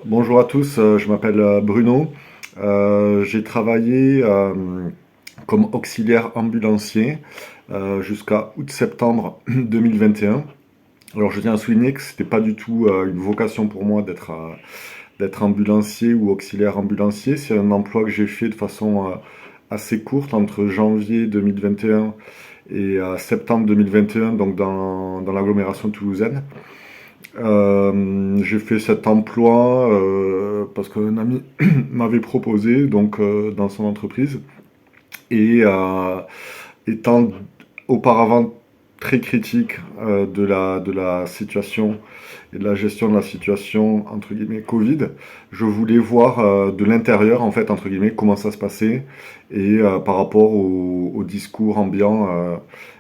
Bonjour à tous, je m'appelle Bruno. J'ai travaillé comme auxiliaire ambulancier jusqu'à août-septembre 2021. Alors je tiens à souligner que c'était pas du tout une vocation pour moi d'être ambulancier ou auxiliaire ambulancier. C'est un emploi que j'ai fait de façon assez courte entre janvier 2021 et septembre 2021, donc dans l'agglomération toulousaine. J'ai fait cet emploi parce qu'un ami m'avait proposé donc dans son entreprise et étant auparavant très critique de la situation et de la gestion de la situation entre guillemets Covid, je voulais voir de l'intérieur en fait entre guillemets comment ça se passait et par rapport au discours ambiant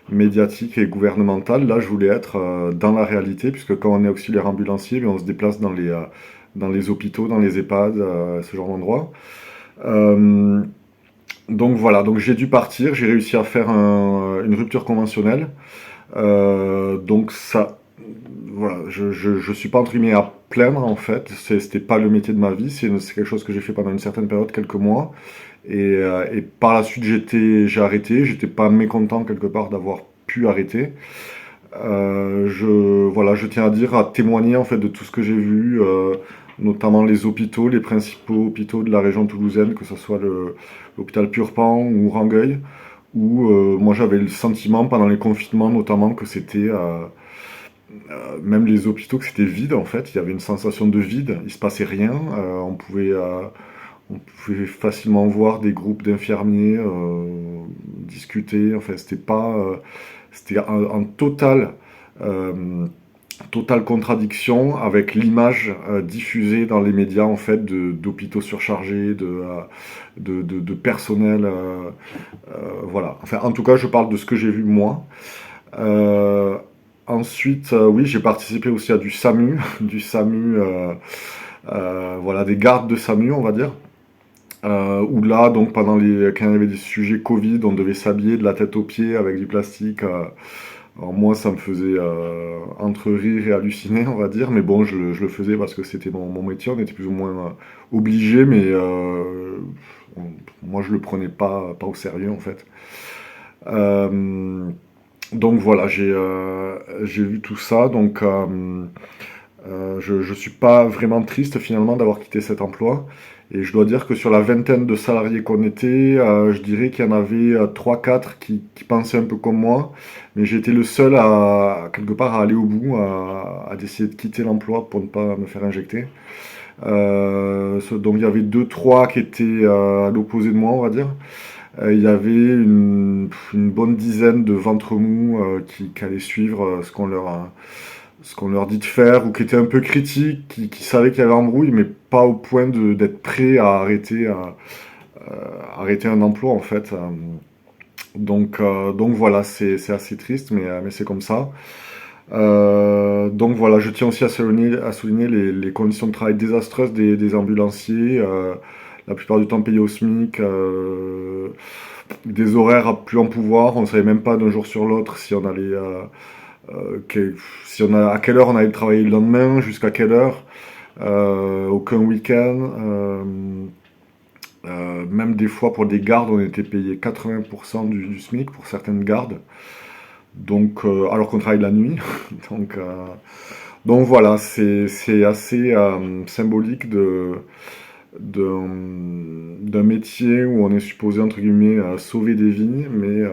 médiatique et gouvernemental, là je voulais être dans la réalité puisque quand on est auxiliaire ambulancier, on se déplace dans les hôpitaux, dans les EHPAD, ce genre d'endroits. Euh, donc voilà, donc j'ai dû partir, j'ai réussi à faire une rupture conventionnelle. Donc ça, voilà, je suis pas entre guillemets à plaindre en fait. C'était pas le métier de ma vie, c'est quelque chose que j'ai fait pendant une certaine période, quelques mois. Et par la suite j'ai arrêté. J'étais pas mécontent quelque part d'avoir pu arrêter. Voilà, je tiens à dire, à témoigner en fait de tout ce que j'ai vu, notamment les hôpitaux, les principaux hôpitaux de la région toulousaine, que ce soit l'hôpital Purpan ou Rangueil, où moi j'avais le sentiment pendant les confinements notamment que c'était même les hôpitaux que c'était vide en fait. Il y avait une sensation de vide, il se passait rien. On pouvait facilement voir des groupes d'infirmiers discuter. Enfin, c'était en totale contradiction avec l'image diffusée dans les médias en fait d'hôpitaux surchargés, de personnel. Voilà. Enfin, en tout cas, je parle de ce que j'ai vu moi. Euh, Ensuite, oui, j'ai participé aussi à du SAMU, du SAMU, voilà, des gardes de SAMU, on va dire. Où là, donc quand il y avait des sujets Covid, on devait s'habiller de la tête aux pieds avec du plastique. Alors moi, ça me faisait entre rire et halluciner, on va dire. Mais bon, je le faisais parce que c'était mon métier. On était plus ou moins obligés, mais moi, je le prenais pas au sérieux, en fait. Euh, donc voilà, j'ai vu tout ça. Donc je suis pas vraiment triste finalement d'avoir quitté cet emploi. Et je dois dire que sur la vingtaine de salariés qu'on était, je dirais qu'il y en avait 3-4 qui pensaient un peu comme moi. Mais j'ai été le seul quelque part, à aller au bout, à essayer de quitter l'emploi pour ne pas me faire injecter. Donc il y avait deux trois qui étaient à l'opposé de moi, on va dire. Il y avait une bonne dizaine de ventre mous qui allaient suivre ce qu'on leur dit de faire, ou qui étaient un peu critiques, qui savaient qu'il y avait embrouille, mais pas au point d'être prêts à arrêter un emploi en fait. Donc voilà, c'est assez triste, mais c'est comme ça. Donc voilà, je tiens aussi à souligner les conditions de travail désastreuses des ambulanciers, la plupart du temps payés au SMIC, des horaires à plus en pouvoir. On ne savait même pas d'un jour sur l'autre si on allait, à quelle heure on allait travailler le lendemain, jusqu'à quelle heure, aucun week-end. Même des fois pour des gardes, on était payé 80% du SMIC pour certaines gardes. Donc, alors qu'on travaille la nuit. Donc, euh, donc voilà, c'est assez symbolique d'un métier où on est supposé, entre guillemets, sauver des vies, mais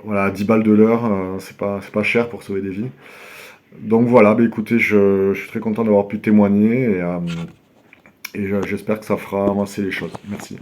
voilà, 10 balles de l'heure, c'est pas cher pour sauver des vies. Donc voilà, bah écoutez, je suis très content d'avoir pu témoigner et j'espère que ça fera avancer les choses. Merci.